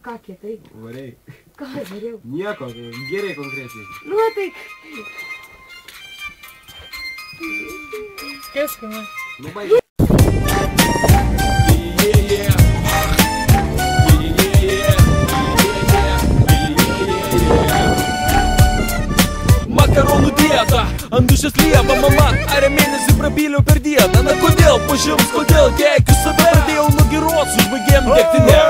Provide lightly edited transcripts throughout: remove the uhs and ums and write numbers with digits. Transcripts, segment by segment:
ką kietai? Variai. Ką variau? Nieko, gerai konkrečiai. Nuotaik. Kas, kama? Nu, baigi. Makaronų dieta, ant dušės lieva mama, ar mėnesį prapyliau per dieną. Na kodėl, pažiūrėjus, kodėl keikiu save, pradėjau nuo giros, užbaigėm degtinę.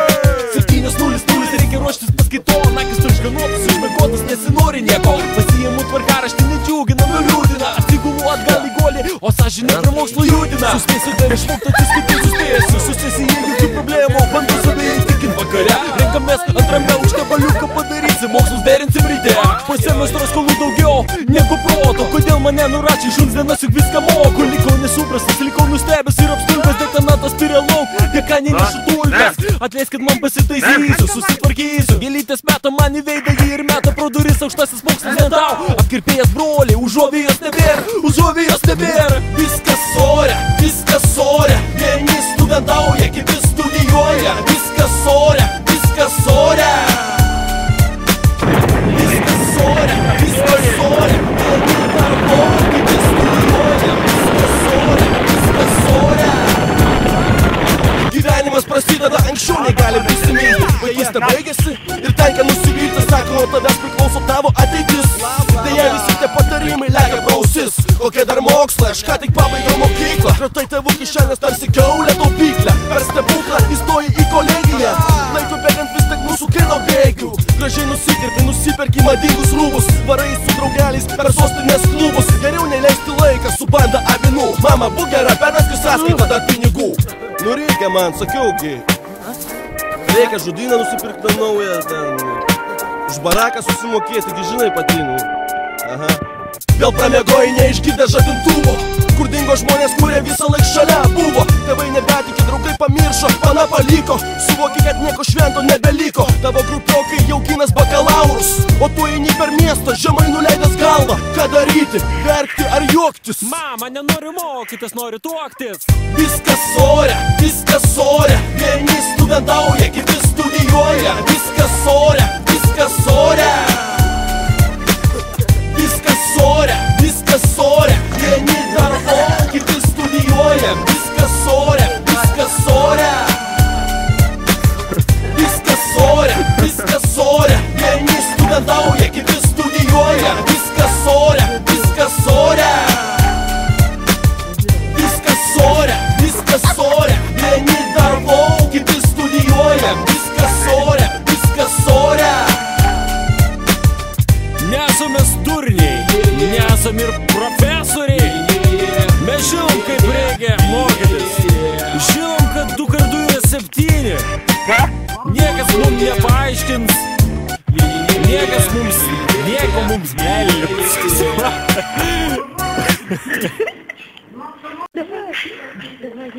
7:00 reikia ruoštis paskaiton, akis užganotas, užmiegotas, nesinori nieko. Pasiimu tvarkaraštį, nedžiugina, nuliūdina, atsigulu atgal į golį, o sąžinė prie mokslo judina. Suspėsiu dar išmokti atsiskaityti, suspėsiu, susėsi jokių problemų, bandau save įtikint vakare. Renkamės antrame aukšte baliuką padarysim, mokslus derinsim ryte. Po semestro skolų daugiau negu proto, kodėl mane nuračiai šuns dienas juk viską moku. Likau nesuprastas, likau nustebęs ir apstulbęs, dekanatas tyrė lauk, dekanė nešu tulpes. Atleiskit, man pasitaisysiu, susitvarkysiu, gėlytės meta man į veidą jį ir meta pro duris aukštasis mokslas ne tau. Apkirpėjęs broliai, užuovijos nebėra, užuovijos nebėra. Viskas ore, vieni studentauja, kiti studijuoja. Viskas ore, viskas ore. Viskas ore, vieni darbo, kiti studijuoja. Viskas ore. Gyvenimas prasideda anksčiau, negali prisiminti. Vaikystė baigėsi ir tenka nusivilti, sako, nuo tavęs priklauso tavo ateitis. Deja, visi tie patarimai lekia pro ausis. Kokie dar mokslai, aš ką tik pabaigiau mokyklą. Kratai tėvų kišenės tarsi kiaulė taupyklę. Per stebuklą įstoji į kolegiją. Laiku bėgant vis tik mūsų kino bėgių. Gražiai nusikirpi, nusiperki madingus rūbus. Varai su draugeliais per sostinės klubus. Geriau neleisti laiką su banda avinų. Mama, būk gera, pervesk į sąskaitą dar pinigų. Nu reikia man, sakiaugi. Reikia žudyną nusipirkti naują ten. Už baraką susimokėti, gi žinai patinu. Aha. Vėl pramiegoji neišgirdę žadintuvo. Kur dingo žmonės, kurie visą laik šalia buvo. Tėvai nebetikė, draugai pamiršo, pana paliko. Suvoki, kad nieko švento nebeliko. Tavo grupiokai jau ginas bakalaurus, o tu eini per miestą, žemai nuleidęs galvą. Ką daryti, verkti ar juoktis? Mama, nenori mokytis, nori tuoktis. Viskas ore, vieni studentauja, kiti studijuoja. Viskas ore. Viskas ore, vieni darbo, kiti studijuoja. Viskas ore. Viskas ore, vieni studentauja, kiti studijuoja. Viskas ore. Viskas ore, vieni darbo, kiti studijuoja. Viskas ore. Nesame durniai, nesam ir profesoriai. Mes žinom, kaip reikia mokytis. Žinom, kad 2 × 2 yra 7. Niekas mums nepaaiškins. Nieko mums neliks. Давай,